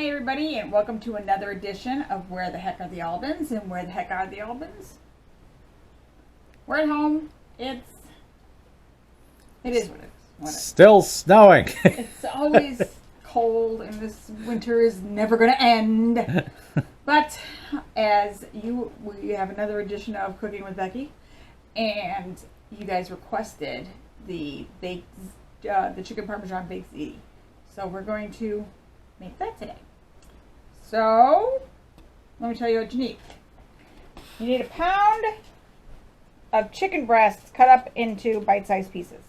Hi everybody, and welcome to another edition of Where the Heck Are the Albans? And where the heck are the Albans? We're at home. It is what it is. Still snowing. It's always cold, and this winter is never going to end. But we have another edition of Cooking with Becky, and you guys requested the chicken Parmesan baked ziti. So we're going to make that today. So let me tell you what you need. You need a pound of chicken breasts cut up into bite-sized pieces.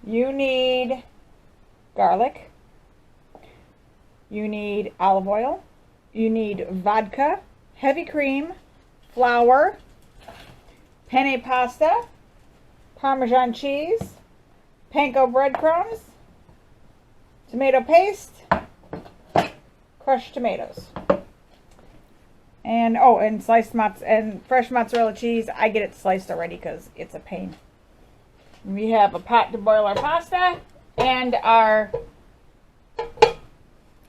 You need garlic. You need olive oil. You need vodka, heavy cream, flour, penne pasta, Parmesan cheese, panko breadcrumbs, tomato paste, crushed tomatoes, and sliced and fresh mozzarella cheese. I get it sliced already because it's a pain. We have a pot to boil our pasta and our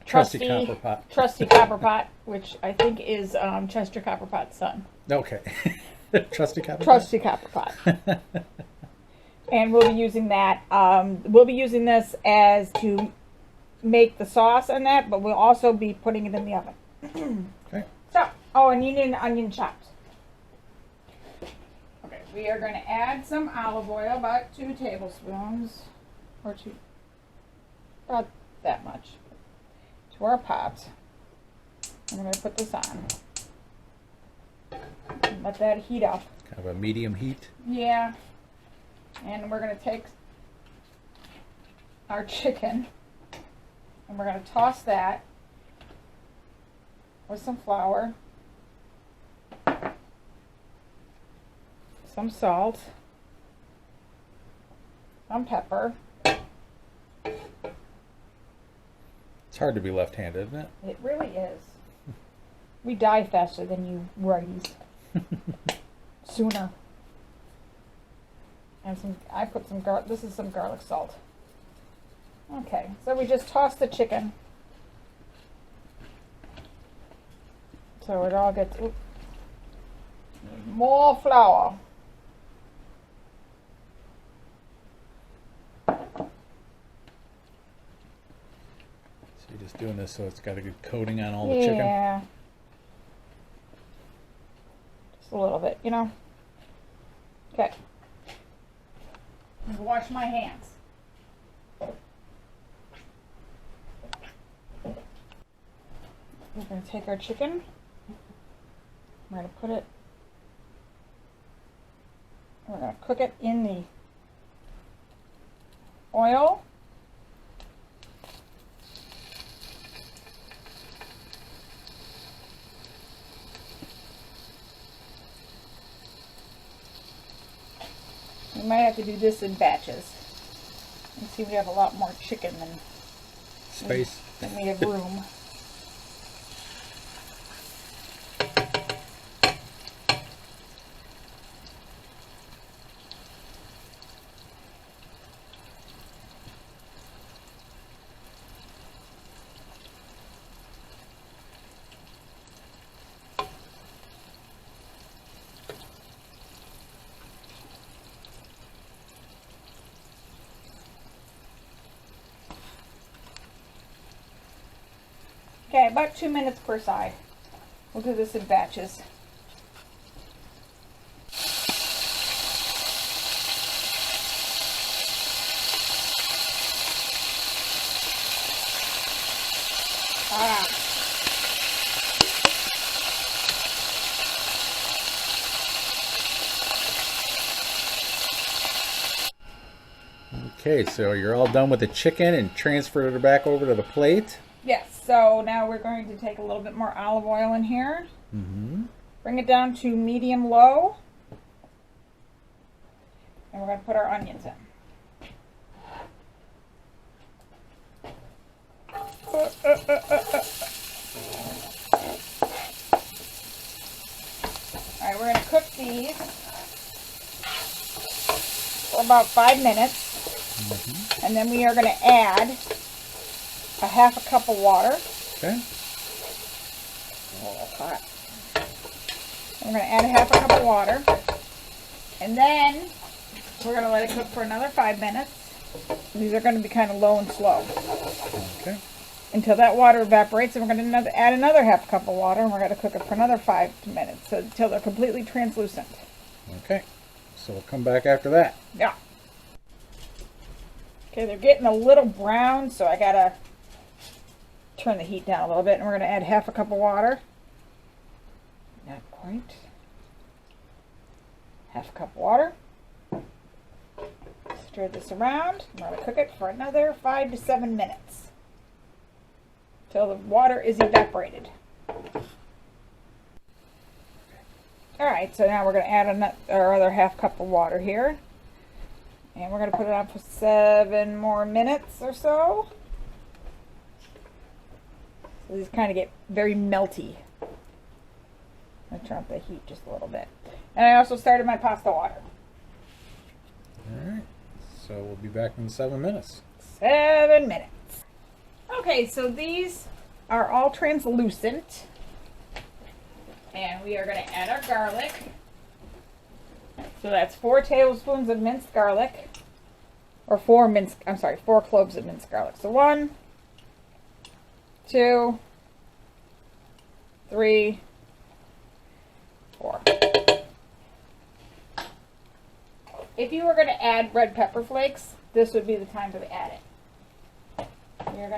trusty copper pot, which I think is Chester Copperpot's son. Okay. Trusty copper pot. And we'll be using that. We'll be using this as to make the sauce on that, but we'll also be putting it in the oven. Okay. So, and you need an onion chopped. Okay, we are going to add some olive oil, about 2 tablespoons, or 2, about that much, to our pot. And we're going to put this on. And let that heat up. Kind of a medium heat. Yeah. And we're going to take our chicken, and we're going to toss that with some flour, some salt, some pepper. It's hard to be left-handed, isn't it? It really is. We die faster than you righties. Sooner. And I put some garlic. This is some garlic salt. Okay, so we just toss the chicken. So it all gets, more flour. So you're just doing this so it's got a good coating on all the chicken? Yeah. Just a little bit, you know. Okay. Wash my hands. We're going to take our chicken. We're going to put it. We're going to cook it in the oil. We might have to do this in batches. You see, we have a lot more chicken than space than we have room. Okay, about 2 minutes per side. We'll do this in batches. Okay, so you're all done with the chicken and transferred it back over to the plate. Yes, so now we're going to take a little bit more olive oil in here. Mm-hmm. Bring it down to medium-low. And we're going to put our onions in. Alright, we're going to cook these for about 5 minutes. Mm-hmm. And then we are going to add a half a cup of water. Okay. Oh, that's hot. I'm going to add half a cup of water. And then we're going to let it cook for another 5 minutes. These are going to be kind of low and slow. Okay. Until that water evaporates, and we're going to add another half cup of water, and we're going to cook it for another 5 minutes, so until they're completely translucent. Okay. So we'll come back after that. Yeah. Okay, they're getting a little brown, so I got to turn the heat down a little bit, and we're going to add half a cup of water. Not quite. Half a cup of water. Stir this around. I'm going to cook it for another 5 to 7 minutes till the water is evaporated. Alright, so now we're going to add our other half cup of water here. And we're going to put it on for 7 more minutes or so. So these kind of get very melty. I'm going to turn up the heat just a little bit. And I also started my pasta water. Alright. So we'll be back in 7 minutes. 7 minutes. Okay, so these are all translucent. And we are going to add our garlic. So that's 4 tablespoons of minced garlic. Or 4 cloves of minced garlic. So 1, 2, 3, 4. If you were going to add red pepper flakes, this would be the time to add it.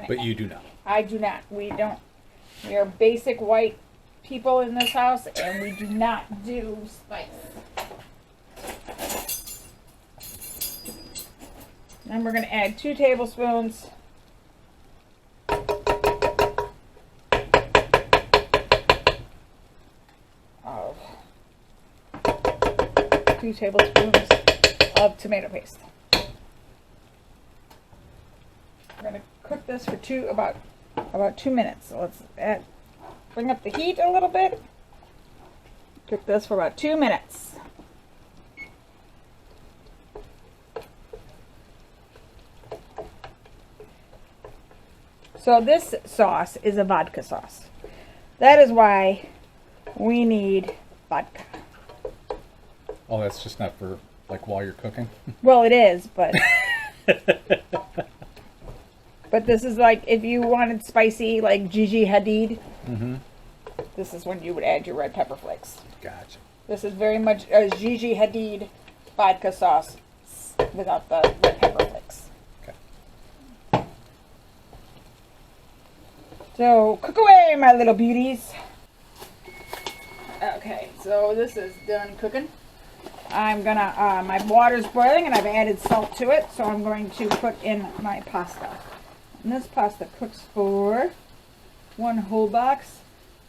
But you do not. I do not. We don't. We are basic white people in this house, and we do not do spice. Then we're going to add 2 tablespoons of tomato paste. We're going to cook this for about 2 minutes. So let's bring up the heat a little bit. Cook this for about 2 minutes. So this sauce is a vodka sauce. That is why we need vodka. Oh, that's just not for like while you're cooking? Well, it is, but but this is like if you wanted spicy, like Gigi Hadid. Mm-hmm. This is when you would add your red pepper flakes. Gotcha. This is very much a Gigi Hadid vodka sauce without the red pepper flakes. Okay. So cook away, my little beauties. Okay, so this is done cooking. I'm gonna, my water's boiling and I've added salt to it, so I'm going to put in my pasta. And this pasta cooks for 1 whole box.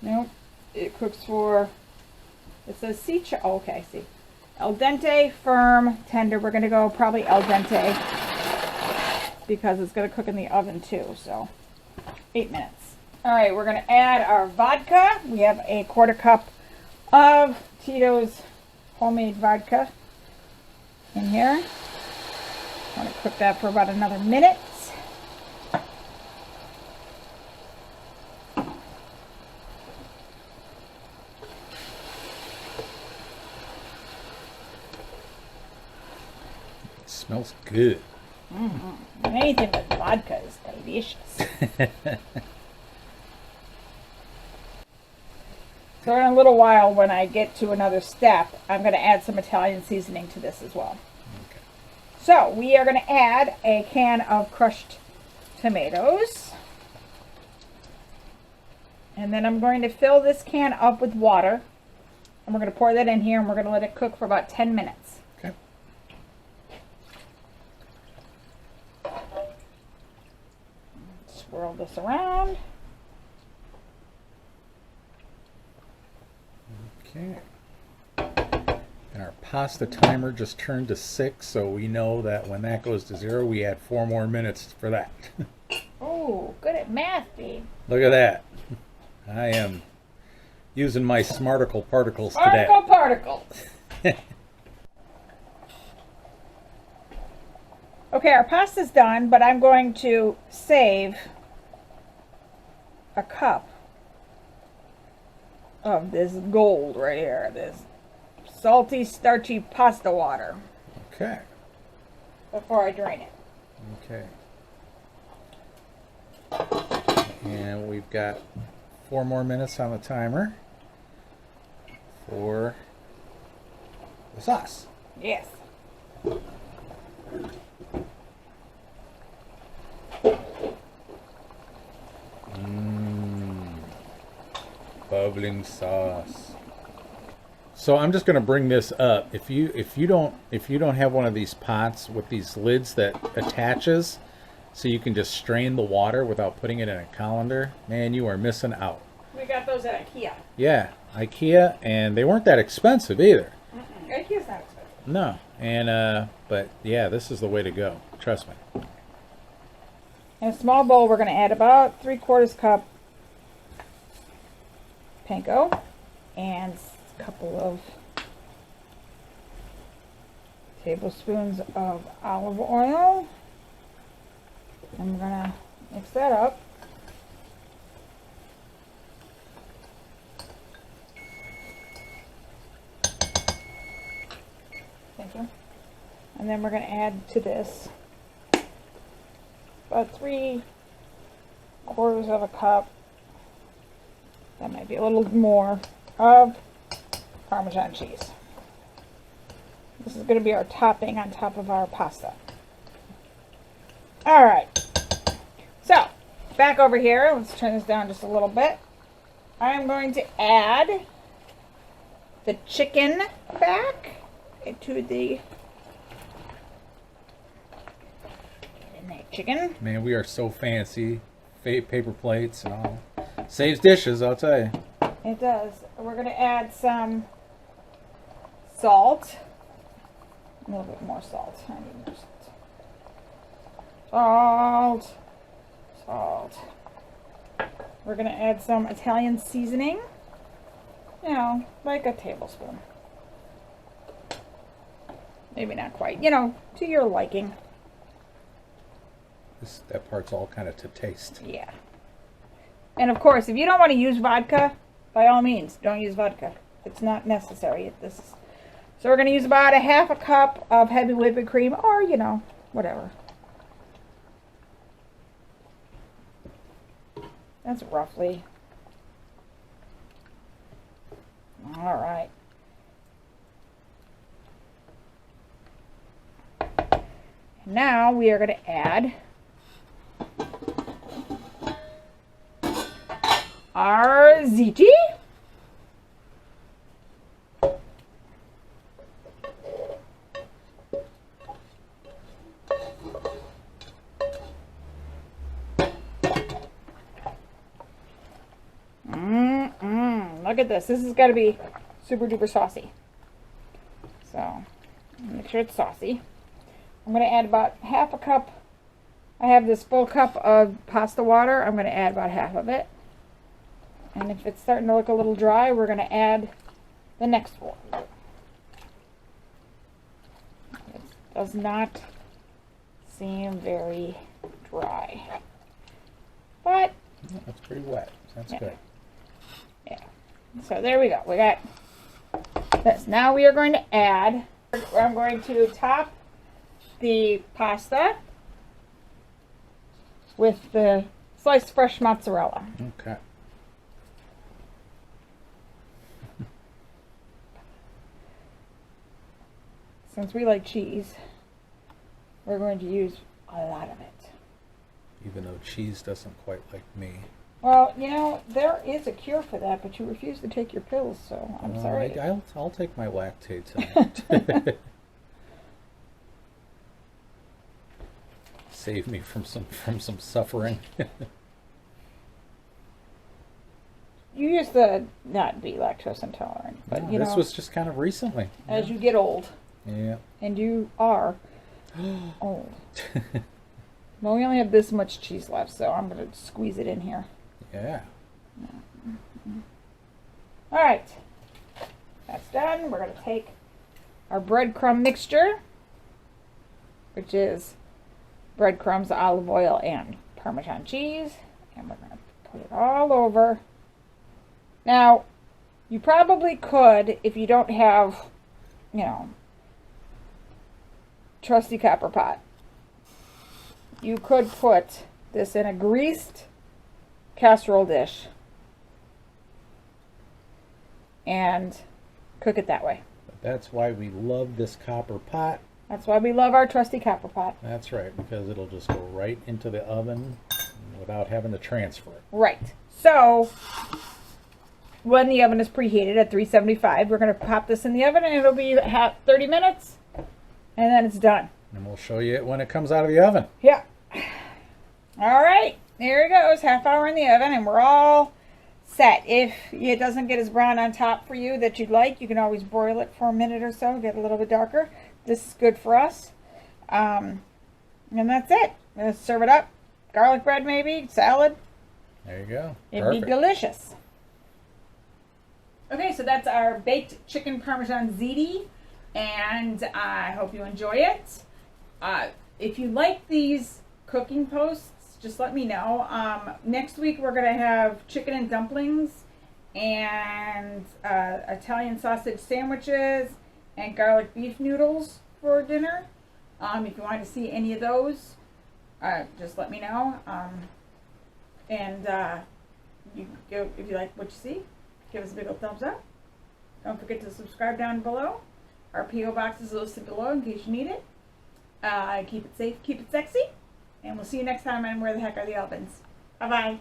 Nope, it cooks for, it says okay, see. Al dente, firm, tender. We're gonna go probably al dente because it's gonna cook in the oven too, so 8 minutes. All right, we're gonna add our vodka. We have a 1/4 cup of Tito's homemade vodka in here. I'm going to cook that for about another minute. It smells good. Mm-hmm. Anything with vodka is delicious. So in a little while, when I get to another step, I'm going to add some Italian seasoning to this as well. Okay. So we are going to add a can of crushed tomatoes. And then I'm going to fill this can up with water. And we're going to pour that in here and we're going to let it cook for about 10 minutes. Okay. Swirl this around. Okay. And our pasta timer just turned to 6, so we know that when that goes to 0, we add 4 more minutes for that. Oh, good at math, babe. Look at that. I am using my smarticle particles today. Particles. Okay, our pasta's done, but I'm going to save a cup of this gold right here, this salty, starchy pasta water Okay. before I drain it. Okay. And we've got 4 more minutes on the timer for the sauce. Yes. Bubbling sauce. So I'm just going to bring this up. If you don't have one of these pots with these lids that attaches, so you can just strain the water without putting it in a colander, man, you are missing out. We got those at IKEA. Yeah, IKEA, and they weren't that expensive either. IKEA's not expensive. No, and but yeah, this is the way to go. Trust me. In a small bowl, we're going to add about 3/4 cup panko and a couple of tablespoons of olive oil. And we're going to mix that up. Thank you. And then we're going to add to this about 3/4 of a cup, that might be a little more, of Parmesan cheese. This is going to be our topping on top of our pasta. Alright, so back over here, let's turn this down just a little bit. I'm going to add the chicken back into the chicken. Man, we are so fancy. Paper plates and all. Saves dishes, I'll tell you. It does. We're going to add some salt. A little bit more salt. I need more salt. Salt. We're going to add some Italian seasoning. You know, like a tablespoon. Maybe not quite. You know, to your liking. That part's all kind of to taste. Yeah. And of course, if you don't want to use vodka, by all means, don't use vodka. It's not necessary. So we're going to use about 1/2 cup of heavy whipping cream, or, you know, whatever. That's roughly. All right. Now we are going to add our ziti. Look at this. This has got to be super duper saucy. So, make sure it's saucy. I'm going to add about 1/2 cup. I have this full cup of pasta water. I'm going to add about half of it. And if it's starting to look a little dry, we're going to add the next one. It does not seem very dry. But that's pretty wet. That's good. Yeah. So there we go. We got this. Now we are going to add, I'm going to top the pasta with the sliced fresh mozzarella. Okay. Since we like cheese, we're going to use a lot of it. Even though cheese doesn't quite like me. Well, you know, there is a cure for that, but you refuse to take your pills, so I'm sorry. I'll take my lactate tonight. Save me from some suffering. You used to not be lactose intolerant, but No, you know, this was just kind of recently. as you get old, Yeah. and you are old. Well, we only have this much cheese left, so I'm going to squeeze it in here. Yeah. All right, that's done. We're going to take our breadcrumb mixture, which is breadcrumbs, olive oil, and Parmesan cheese, and we're going to Get it all over. Now, you probably could, if you don't have, you know, trusty copper pot, you could put this in a greased casserole dish and cook it that way. That's why we love this copper pot. That's why we love our trusty copper pot. That's right, because it'll just go right into the oven without having to transfer it. Right. So, when the oven is preheated at 375, we're going to pop this in the oven and it'll be 30 minutes and then it's done. And we'll show you it when it comes out of the oven. Yeah. All right. There it goes. Half hour in the oven and we're all set. If it doesn't get as brown on top for you that you'd like, you can always broil it for a minute or so, get a little bit darker. This is good for us. And that's it. Let's serve it up. Garlic bread maybe, salad. There you go. It'd be delicious. Okay, so that's our baked chicken Parmesan ziti, and I hope you enjoy it. If you like these cooking posts, just let me know. Next week we're going to have chicken and dumplings and Italian sausage sandwiches and garlic beef noodles for dinner. If you want to see any of those, just let me know. You go, if you like what you see, give us a big old thumbs up. Don't forget to subscribe down below. Our P.O. box is listed below in case you need it. Keep it safe, keep it sexy, and we'll see you next time on Where the Heck Are the Albans? Bye-bye.